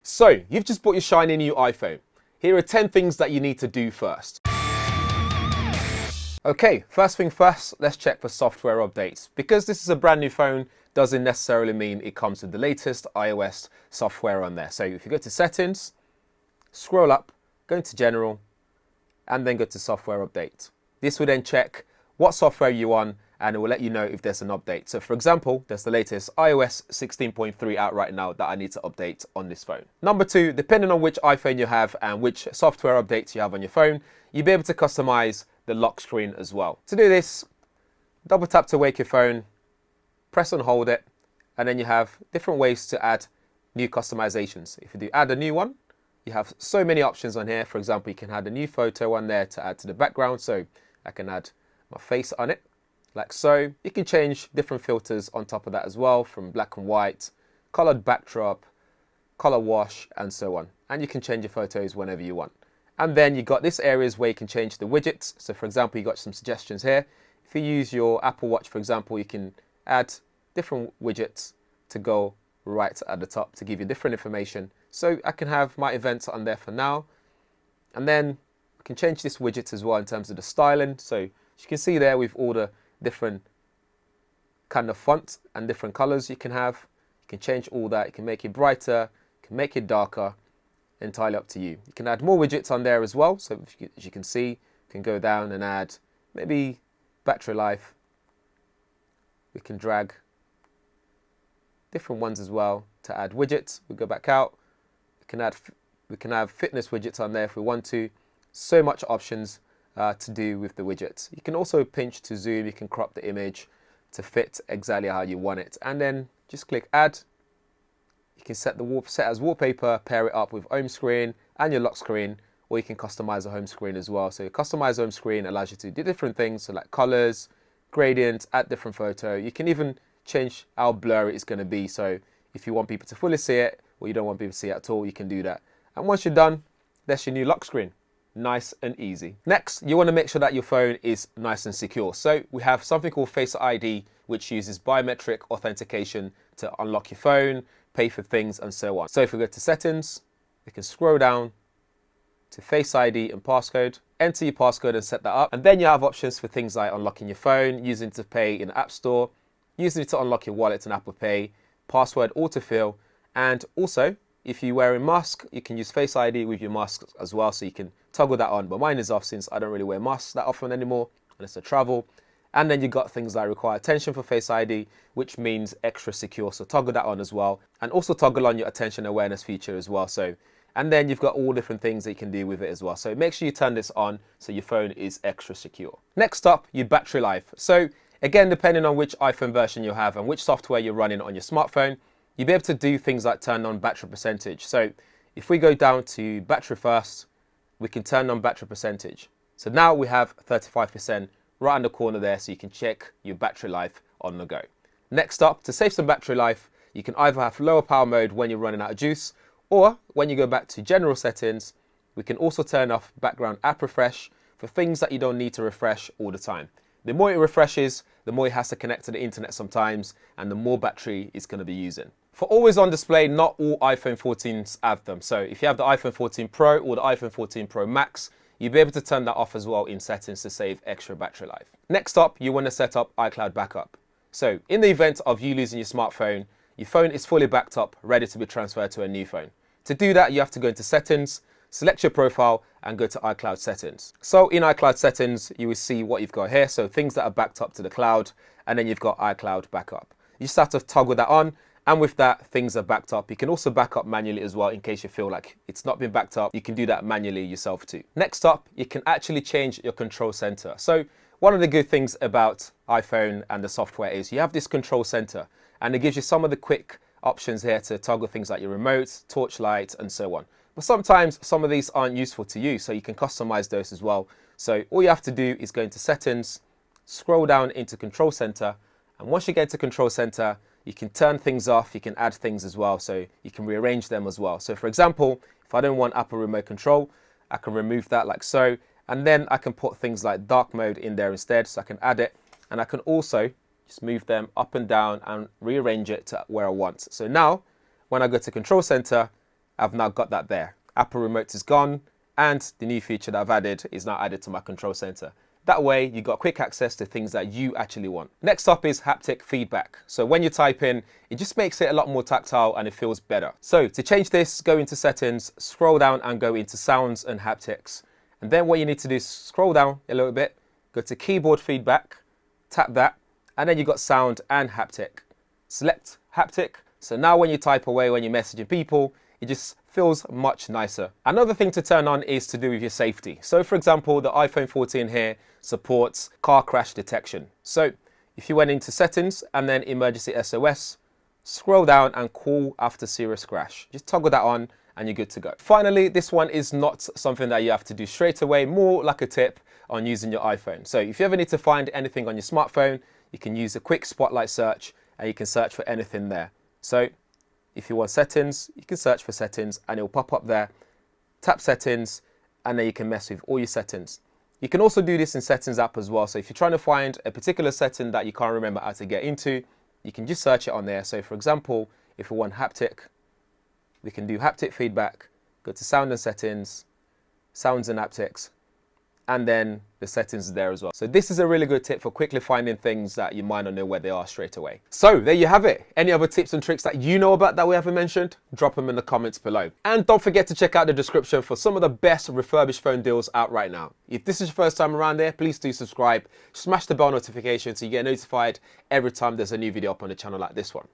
So, you've just bought your shiny new iPhone. Here are 10 things that you need to do first. Okay, first thing first, let's check for software updates. Because this is a brand new phone, doesn't necessarily mean it comes with the latest iOS software on there. So if you go to settings, scroll up, go into general, and then go to software update. This will then check what software you're on, and it will let you know if there's an update. So for example, there's the latest iOS 16.3 out right now that I need to update on this phone. Number two, depending on which iPhone you have and which software updates you have on your phone, you'll be able to customize the lock screen as well. To do this, double tap to wake your phone, press and hold it, and then you have different ways to add new customizations. If you do add a new one, you have so many options on here. For example, you can add a new photo on there to add to the background. So I can add my face on it, like so. You can change different filters on top of that as well, from black and white, colored backdrop, color wash, and so on. And you can change your photos whenever you want. And then you got this areas where you can change the widgets. So for example, you got some suggestions here. If you use your Apple Watch, for example, you can add different widgets to go right at the top to give you different information. So I can have my events on there for now. And then I can change this widget as well in terms of the styling. So as you can see there with all the different kind of fonts and different colors you can have. You can change all that. You can make it brighter, you can make it darker, entirely up to you. You can add more widgets on there as well. So as you can see, you can go down and add maybe battery life. We can drag different ones as well to add widgets. We go back out. We can have fitness widgets on there if we want to. So much options to do with the widgets. You can also pinch to zoom. You can crop the image to fit exactly how you want it, and then just click add. You can set as wallpaper, pair it up with home screen and your lock screen, or you can customize the home screen as well. So your customize home screen allows you to do different things, so like colors, gradients, add different photo. You can even change how blurry it's going to be. So if you want people to fully see it, or you don't want people to see it at all, you can do that. And once you're done, that's your new lock screen. Nice and easy. Next, you want to make sure that your phone is nice and secure. So we have something called Face ID, which uses biometric authentication to unlock your phone, pay for things, and so on. So if we go to settings, we can scroll down to Face ID and passcode, enter your passcode and set that up. And then you have options for things like unlocking your phone, using it to pay in the App Store, using it to unlock your wallet in Apple Pay, password autofill, and also if you're wearing a mask, you can use Face ID with your mask as well, so you can toggle that on. But mine is off since I don't really wear masks that often anymore unless I travel. And then you got things like require attention for Face ID, which means extra secure. So toggle that on as well. And also toggle on your attention awareness feature as well. And then you've got all different things that you can do with it as well. So make sure you turn this on so your phone is extra secure. Next up, your battery life. So again, depending on which iPhone version you have and which software you're running on your smartphone, you'll be able to do things like turn on battery percentage. So if we go down to battery first, we can turn on battery percentage. So now we have 35% right in the corner there, so you can check your battery life on the go. Next up, to save some battery life, you can either have lower power mode when you're running out of juice, or when you go back to general settings, we can also turn off background app refresh for things that you don't need to refresh all the time. The more it refreshes, the more it has to connect to the internet sometimes, and the more battery it's going to be using. For always on display, not all iPhone 14s have them. So if you have the iPhone 14 Pro or the iPhone 14 Pro Max, you'll be able to turn that off as well in settings to save extra battery life. Next up, you want to set up iCloud backup. So in the event of you losing your smartphone, your phone is fully backed up, ready to be transferred to a new phone. To do that, you have to go into settings, select your profile, and go to iCloud settings. So in iCloud settings, you will see what you've got here. So things that are backed up to the cloud, and then you've got iCloud backup. You just have to toggle that on. And with that, things are backed up. You can also back up manually as well in case you feel like it's not been backed up. You can do that manually yourself too. Next up, you can actually change your control center. So one of the good things about iPhone and the software is you have this control center, and it gives you some of the quick options here to toggle things like your remote, torch light, and so on. But sometimes some of these aren't useful to you, so you can customize those as well. So all you have to do is go into settings, scroll down into control center, and once you get to control center, you can turn things off, you can add things as well, so you can rearrange them as well. So for example, if I don't want Apple Remote Control, I can remove that like so, and then I can put things like dark mode in there instead, so I can add it, and I can also just move them up and down and rearrange it to where I want. So now, when I go to Control Center, I've now got that there. Apple Remote is gone, and the new feature that I've added is now added to my control center. That way, you got quick access to things that you actually want. Next up is haptic feedback. So when you type in, it just makes it a lot more tactile and it feels better. So to change this, go into settings, scroll down and go into sounds and haptics. And then what you need to do is scroll down a little bit, go to keyboard feedback, tap that, and then you got sound and haptic. Select haptic. So now when you type away, when you're messaging people, it just feels much nicer. Another thing to turn on is to do with your safety. So for example, the iPhone 14 here supports car crash detection. So if you went into settings and then emergency SOS, scroll down and call after serious crash. Just toggle that on and you're good to go. Finally, this one is not something that you have to do straight away, more like a tip on using your iPhone. So if you ever need to find anything on your smartphone, you can use a quick spotlight search and you can search for anything there. So if you want settings, you can search for settings and it will pop up there. Tap settings and then you can mess with all your settings. You can also do this in settings app as well. So if you're trying to find a particular setting that you can't remember how to get into, you can just search it on there. So for example, if we want haptic, we can do haptic feedback, go to sound and settings, sounds and haptics, and then the settings are there as well. So this is a really good tip for quickly finding things that you might not know where they are straight away. So there you have it. Any other tips and tricks that you know about that we haven't mentioned? Drop them in the comments below. And don't forget to check out the description for some of the best refurbished phone deals out right now. If this is your first time around there, please do subscribe. Smash the bell notification so you get notified every time there's a new video up on the channel like this one.